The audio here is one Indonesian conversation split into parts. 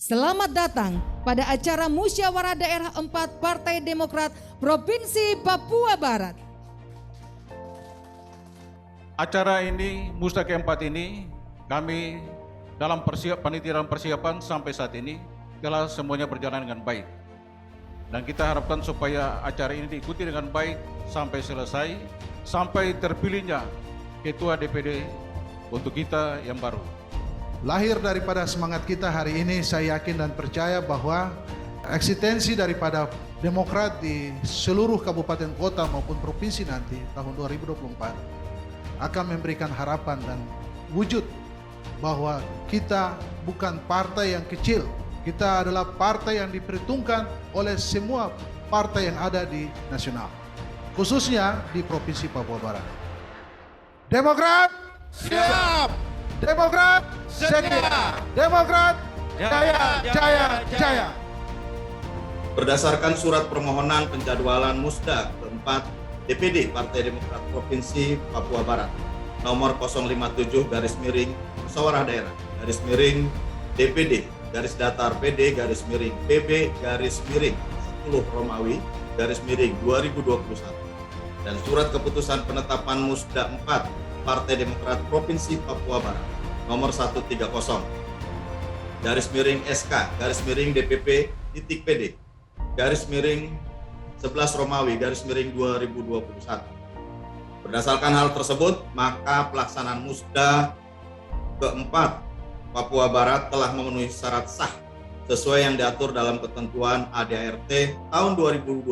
Selamat datang pada acara Musyawarah Daerah 4 Partai Demokrat Provinsi Papua Barat. Acara ini, Musda keempat ini, kami dalam panitia persiapan sampai saat ini telah semuanya berjalan dengan baik. Dan kita harapkan supaya acara ini diikuti dengan baik sampai selesai, sampai terpilihnya Ketua DPD untuk kita yang baru. Lahir daripada semangat kita hari ini, saya yakin dan percaya bahwa eksistensi daripada Demokrat di seluruh kabupaten kota maupun provinsi nanti tahun 2024 akan memberikan harapan dan wujud bahwa kita bukan partai yang kecil. Kita adalah partai yang diperhitungkan oleh semua partai yang ada di nasional, khususnya di Provinsi Papua Barat. Demokrat siap! Demokrat sedia! Demokrat jaya, jaya, jaya! Berdasarkan surat permohonan penjadwalan Musda keempat DPD Partai Demokrat Provinsi Papua Barat nomor 057 garis miring Musyawarah Daerah garis miring DPD garis datar PD garis miring PB garis miring 10 Romawi garis miring 2021 dan surat keputusan penetapan Musda 4 Partai Demokrat Provinsi Papua Barat nomor 130 garis miring SK garis miring DPP titik PD garis miring 11 Romawi garis miring 2021. Berdasarkan hal tersebut, maka pelaksanaan Musda keempat Papua Barat telah memenuhi syarat sah sesuai yang diatur dalam ketentuan ADART tahun 2020,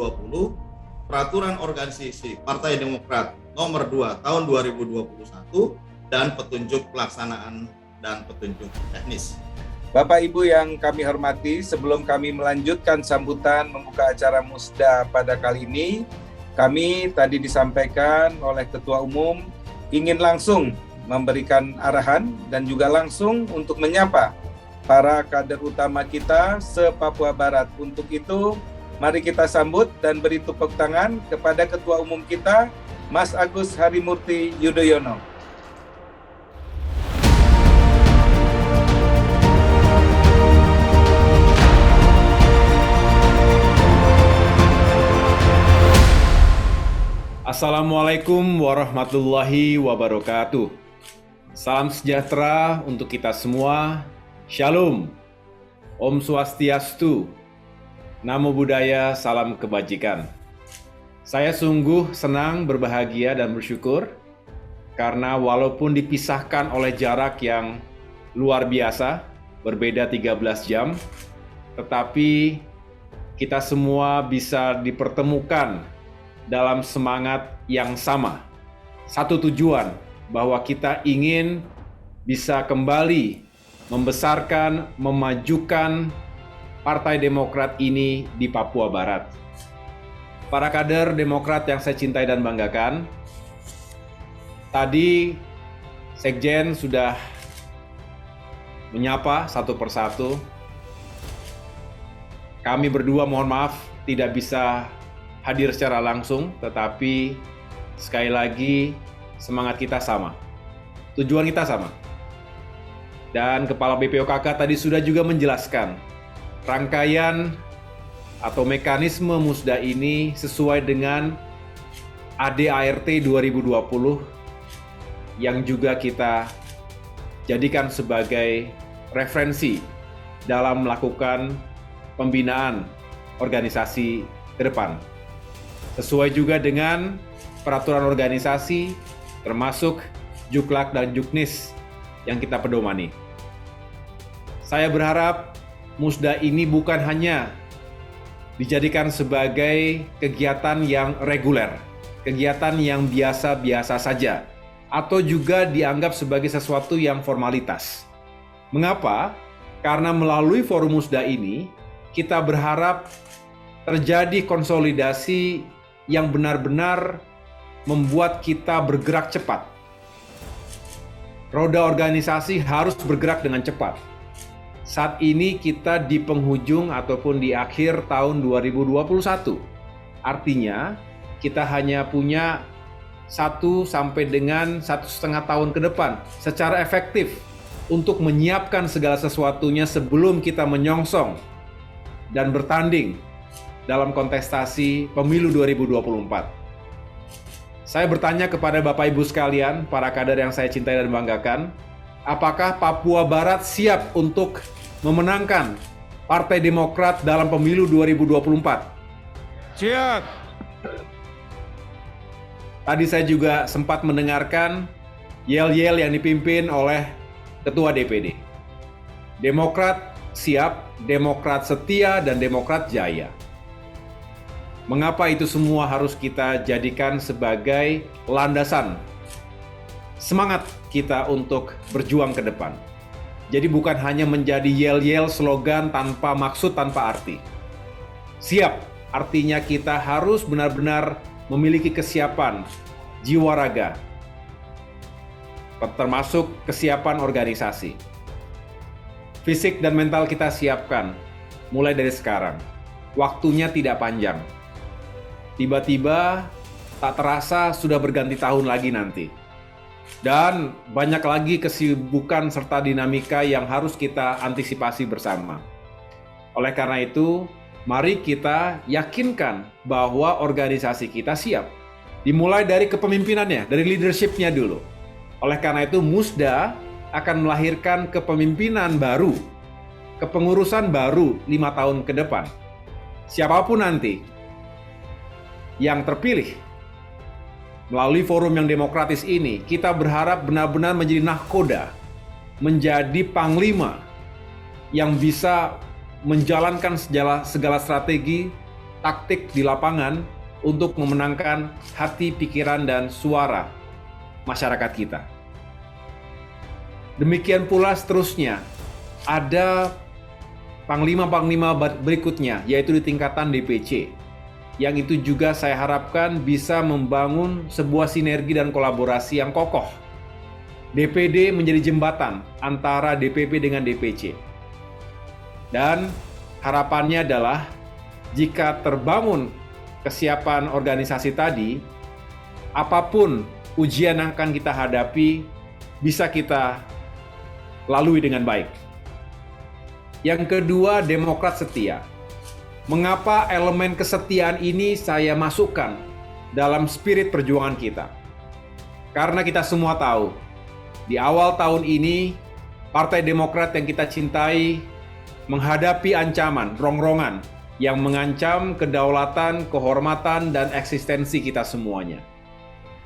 Peraturan Organisasi Partai Demokrat nomor 2 tahun 2021 dan petunjuk pelaksanaan dan petunjuk teknis. Bapak Ibu yang kami hormati, sebelum kami melanjutkan sambutan membuka acara Musda pada kali ini, kami tadi disampaikan oleh Ketua Umum ingin langsung memberikan arahan dan juga langsung untuk menyapa para kader utama kita se-Papua Barat. Untuk itu, mari kita sambut dan beri tepuk tangan kepada Ketua Umum kita, Mas Agus Harimurti Yudhoyono. Assalamualaikum warahmatullahi wabarakatuh. Salam sejahtera untuk kita semua. Shalom. Om Swastiastu. Namo Buddhaya, salam kebajikan. Saya sungguh senang, berbahagia, dan bersyukur karena walaupun dipisahkan oleh jarak yang luar biasa, berbeda 13 jam, tetapi kita semua bisa dipertemukan dalam semangat yang sama. Satu tujuan, bahwa kita ingin bisa kembali membesarkan, memajukan Partai Demokrat ini di Papua Barat. Para kader Demokrat yang saya cintai dan banggakan, tadi Sekjen sudah menyapa satu persatu. Kami berdua mohon maaf tidak bisa hadir secara langsung, tetapi sekali lagi semangat kita sama, tujuan kita sama. Dan Kepala BPOKK tadi sudah juga menjelaskan rangkaian atau mekanisme Musda ini sesuai dengan ADART 2020 yang juga kita jadikan sebagai referensi dalam melakukan pembinaan organisasi ke depan. Sesuai juga dengan peraturan organisasi termasuk Juklak dan Juknis yang kita pedomani. Saya berharap Musda ini bukan hanya dijadikan sebagai kegiatan yang reguler, kegiatan yang biasa-biasa saja, atau juga dianggap sebagai sesuatu yang formalitas. Mengapa? Karena melalui forum Musda ini, kita berharap terjadi konsolidasi yang benar-benar membuat kita bergerak cepat. Roda organisasi harus bergerak dengan cepat. Saat ini kita di penghujung ataupun di akhir tahun 2021. Artinya kita hanya punya 1 sampai dengan 1,5 tahun ke depan secara efektif untuk menyiapkan segala sesuatunya sebelum kita menyongsong dan bertanding dalam kontestasi pemilu 2024. Saya bertanya kepada Bapak Ibu sekalian, para kader yang saya cintai dan banggakan, apakah Papua Barat siap untuk memenangkan Partai Demokrat dalam pemilu 2024? Siap. Tadi saya juga sempat mendengarkan yel-yel yang dipimpin oleh Ketua DPD. Demokrat siap, Demokrat setia, dan Demokrat jaya. Mengapa itu semua harus kita jadikan sebagai landasan semangat kita untuk berjuang ke depan? Jadi bukan hanya menjadi yel-yel slogan tanpa maksud, tanpa arti. Siap, artinya kita harus benar-benar memiliki kesiapan jiwa raga, termasuk kesiapan organisasi. Fisik dan mental kita siapkan mulai dari sekarang. Waktunya tidak panjang. Tiba-tiba tak terasa sudah berganti tahun lagi nanti. Dan banyak lagi kesibukan serta dinamika yang harus kita antisipasi bersama. Oleh karena itu, mari kita yakinkan bahwa organisasi kita siap. Dimulai dari kepemimpinannya, dari leadership-nya dulu. Oleh karena itu, Musda akan melahirkan kepemimpinan baru, kepengurusan baru 5 tahun ke depan. Siapapun nanti yang terpilih melalui forum yang demokratis ini, kita berharap benar-benar menjadi nahkoda, menjadi panglima yang bisa menjalankan segala strategi, taktik di lapangan untuk memenangkan hati, pikiran, dan suara masyarakat kita. Demikian pula seterusnya, ada panglima-panglima berikutnya, yaitu di tingkatan DPC. Yang itu juga saya harapkan bisa membangun sebuah sinergi dan kolaborasi yang kokoh. DPD menjadi jembatan antara DPP dengan DPC. Dan harapannya adalah jika terbangun kesiapan organisasi tadi, apapun ujian yang akan kita hadapi bisa kita lalui dengan baik. Yang kedua, Demokrat setia. Mengapa elemen kesetiaan ini saya masukkan dalam spirit perjuangan kita? Karena kita semua tahu, di awal tahun ini, Partai Demokrat yang kita cintai menghadapi ancaman, rongrongan yang mengancam kedaulatan, kehormatan, dan eksistensi kita semuanya.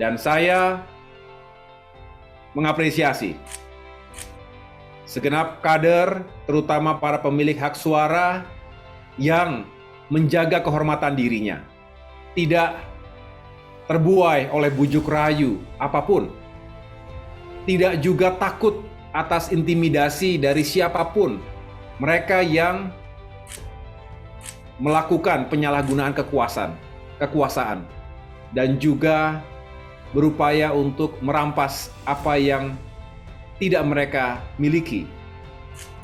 Dan saya mengapresiasi segenap kader, terutama para pemilik hak suara yang menjaga kehormatan dirinya, tidak terbuai oleh bujuk rayu apapun, tidak juga takut atas intimidasi dari siapapun mereka yang melakukan penyalahgunaan kekuasaan, dan juga berupaya untuk merampas apa yang tidak mereka miliki,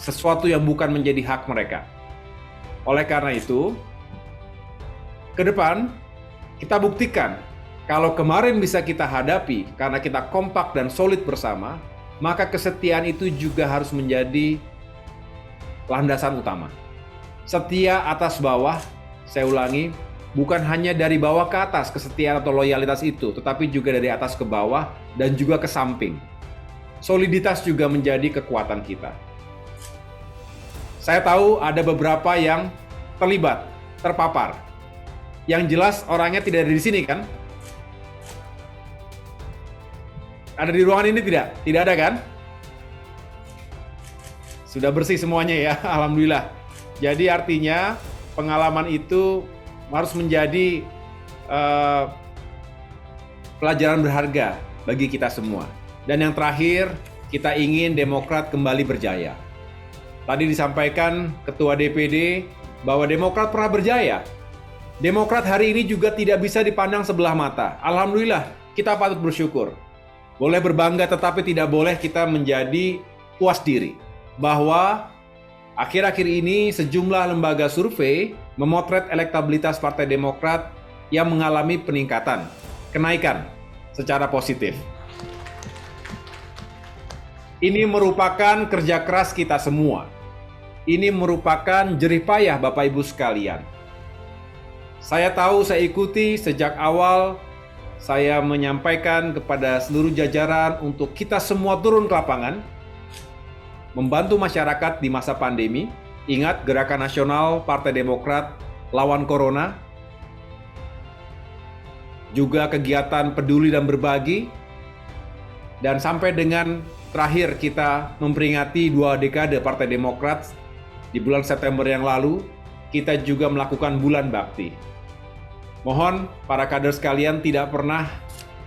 sesuatu yang bukan menjadi hak mereka. Oleh karena itu, ke depan kita buktikan kalau kemarin bisa kita hadapi karena kita kompak dan solid bersama, maka kesetiaan itu juga harus menjadi landasan utama. Setia atas bawah, saya ulangi, bukan hanya dari bawah ke atas kesetiaan atau loyalitas itu, tetapi juga dari atas ke bawah dan juga ke samping. Soliditas juga menjadi kekuatan kita. Saya tahu ada beberapa yang terlibat, terpapar. Yang jelas orangnya tidak ada di sini kan? Ada di ruangan ini tidak? Tidak ada kan? Sudah bersih semuanya ya, alhamdulillah. Jadi artinya pengalaman itu harus menjadi pelajaran berharga bagi kita semua. Dan yang terakhir, kita ingin Demokrat kembali berjaya. Tadi disampaikan Ketua DPD bahwa Demokrat pernah berjaya. Demokrat hari ini juga tidak bisa dipandang sebelah mata. Alhamdulillah, kita patut bersyukur. Boleh berbangga, tetapi tidak boleh kita menjadi puas diri. Bahwa akhir-akhir ini sejumlah lembaga survei memotret elektabilitas Partai Demokrat yang mengalami kenaikan secara positif. Ini merupakan kerja keras kita semua. Ini merupakan jerih payah Bapak Ibu sekalian. Saya tahu, saya ikuti sejak awal, saya menyampaikan kepada seluruh jajaran untuk kita semua turun ke lapangan, membantu masyarakat di masa pandemi. Ingat, Gerakan Nasional Partai Demokrat Lawan Corona, juga kegiatan peduli dan berbagi, dan sampai dengan terakhir kita memperingati 2 dekade Partai Demokrat di bulan September yang lalu, kita juga melakukan bulan bakti. Mohon para kader sekalian tidak pernah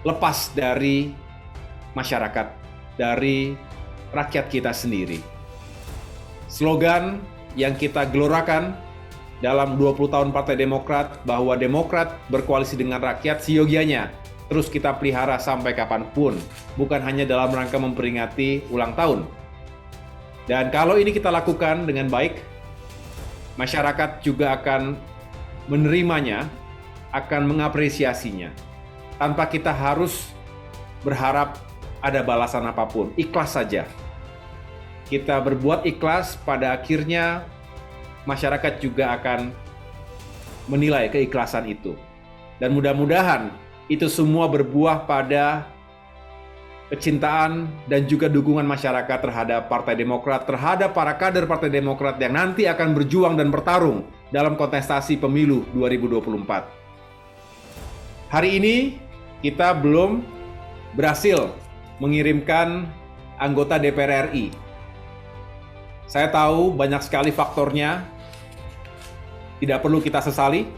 lepas dari masyarakat, dari rakyat kita sendiri. Slogan yang kita gelorakan dalam 20 tahun Partai Demokrat bahwa Demokrat berkoalisi dengan rakyat seyogianya terus kita pelihara sampai kapanpun, bukan hanya dalam rangka memperingati ulang tahun. Dan kalau ini kita lakukan dengan baik, masyarakat juga akan menerimanya, akan mengapresiasinya, tanpa kita harus berharap ada balasan apapun. Ikhlas saja. Kita berbuat ikhlas, pada akhirnya masyarakat juga akan menilai keikhlasan itu. Dan mudah-mudahan itu semua berbuah pada kecintaan dan juga dukungan masyarakat terhadap Partai Demokrat, terhadap para kader Partai Demokrat yang nanti akan berjuang dan bertarung dalam kontestasi pemilu 2024. Hari ini kita belum berhasil mengirimkan anggota DPR RI. Saya tahu banyak sekali faktornya, tidak perlu kita sesali,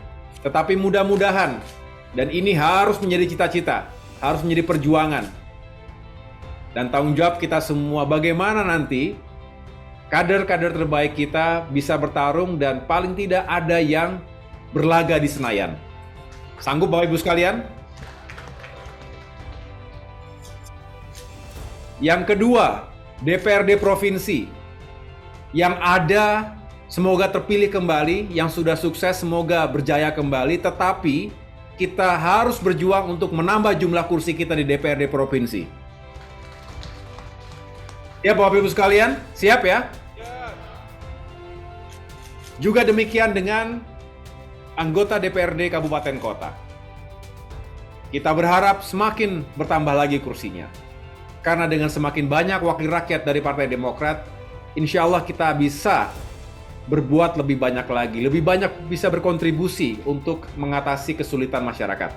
tetapi mudah-mudahan, dan ini harus menjadi cita-cita, harus menjadi perjuangan, dan tanggung jawab kita semua bagaimana nanti kader-kader terbaik kita bisa bertarung dan paling tidak ada yang berlaga di Senayan. Sanggup Bapak Ibu sekalian? Yang kedua, DPRD Provinsi yang ada semoga terpilih kembali, yang sudah sukses semoga berjaya kembali, tetapi kita harus berjuang untuk menambah jumlah kursi kita di DPRD Provinsi. Ya Bapak Ibu sekalian, siap ya? Juga demikian dengan anggota DPRD Kabupaten Kota. Kita berharap semakin bertambah lagi kursinya. Karena dengan semakin banyak wakil rakyat dari Partai Demokrat, insya Allah kita bisa berbuat lebih banyak lagi, lebih banyak bisa berkontribusi untuk mengatasi kesulitan masyarakat.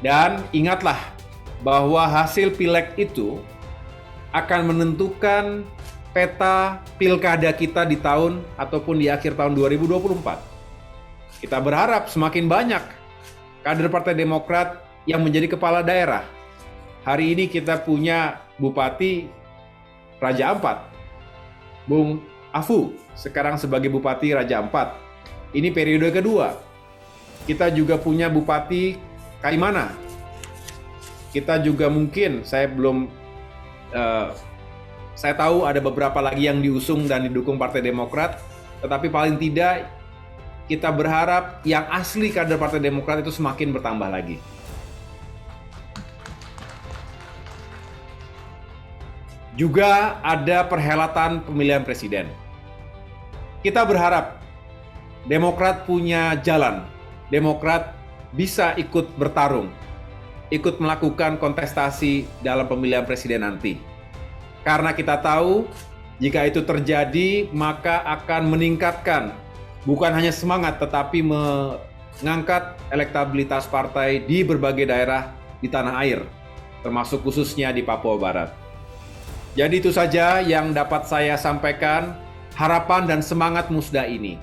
Dan ingatlah bahwa hasil pileg itu akan menentukan peta pilkada kita di tahun ataupun di akhir tahun 2024. Kita berharap semakin banyak kader Partai Demokrat yang menjadi kepala daerah. Hari ini kita punya Bupati Raja Ampat, Bung Afu, sekarang sebagai Bupati Raja Ampat. Ini periode kedua. Kita juga punya Bupati Kaimana. Kita juga mungkin, saya tahu ada beberapa lagi yang diusung dan didukung Partai Demokrat, tetapi paling tidak kita berharap yang asli kader Partai Demokrat itu semakin bertambah lagi. Juga ada perhelatan pemilihan presiden. Kita berharap Demokrat punya jalan, Demokrat bisa ikut bertarung, ikut melakukan kontestasi dalam pemilihan presiden nanti. Karena kita tahu jika itu terjadi maka akan meningkatkan bukan hanya semangat tetapi mengangkat elektabilitas partai di berbagai daerah di tanah air, termasuk khususnya di Papua Barat. Jadi itu saja yang dapat saya sampaikan, harapan dan semangat Musda ini.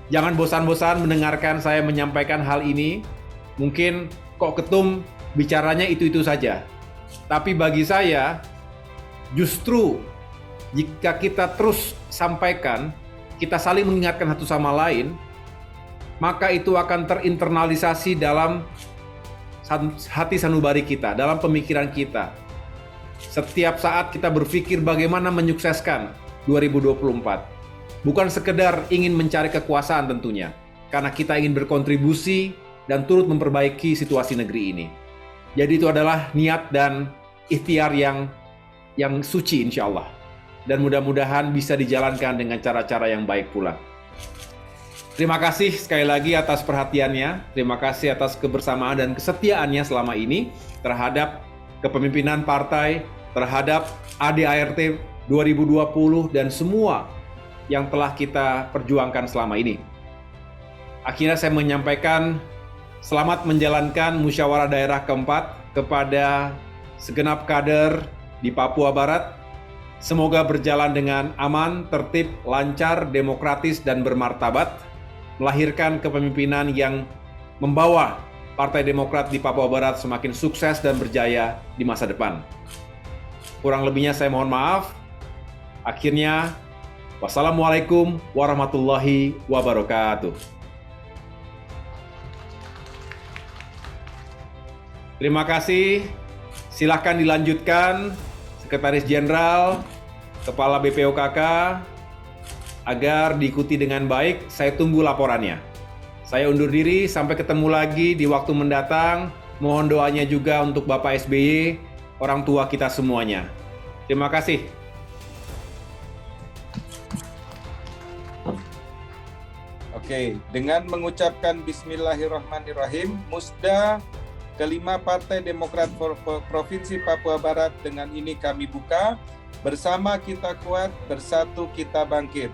Jangan bosan-bosan mendengarkan saya menyampaikan hal ini. Mungkin kok ketum bicaranya itu-itu saja. Tapi bagi saya, justru jika kita terus sampaikan, kita saling mengingatkan satu sama lain, maka itu akan terinternalisasi dalam hati sanubari kita, dalam pemikiran kita. Setiap saat kita berpikir bagaimana menyukseskan 2024. Bukan sekedar ingin mencari kekuasaan tentunya, karena kita ingin berkontribusi dan turut memperbaiki situasi negeri ini. Jadi itu adalah niat dan ikhtiar yang yang suci insya Allah. Dan mudah-mudahan bisa dijalankan dengan cara-cara yang baik pula. Terima kasih sekali lagi atas perhatiannya, terima kasih atas kebersamaan dan kesetiaannya selama ini terhadap kepemimpinan partai, terhadap ADART 2020 dan semua yang telah kita perjuangkan selama ini. Akhirnya saya menyampaikan selamat menjalankan musyawarah daerah keempat kepada segenap kader di Papua Barat. Semoga berjalan dengan aman, tertib, lancar, demokratis, dan bermartabat, melahirkan kepemimpinan yang membawa Partai Demokrat di Papua Barat semakin sukses dan berjaya di masa depan. Kurang lebihnya saya mohon maaf. Akhirnya, wassalamualaikum warahmatullahi wabarakatuh. Terima kasih. Silakan dilanjutkan, Sekretaris Jenderal, Kepala BPOKK, agar diikuti dengan baik. Saya tunggu laporannya. Saya undur diri, sampai ketemu lagi di waktu mendatang. Mohon doanya juga untuk Bapak SBY, orang tua kita semuanya. Terima kasih. Oke, dengan mengucapkan Bismillahirrahmanirrahim, Musda kelima Partai Demokrat Provinsi Papua Barat dengan ini kami buka. Bersama kita kuat, bersatu kita bangkit.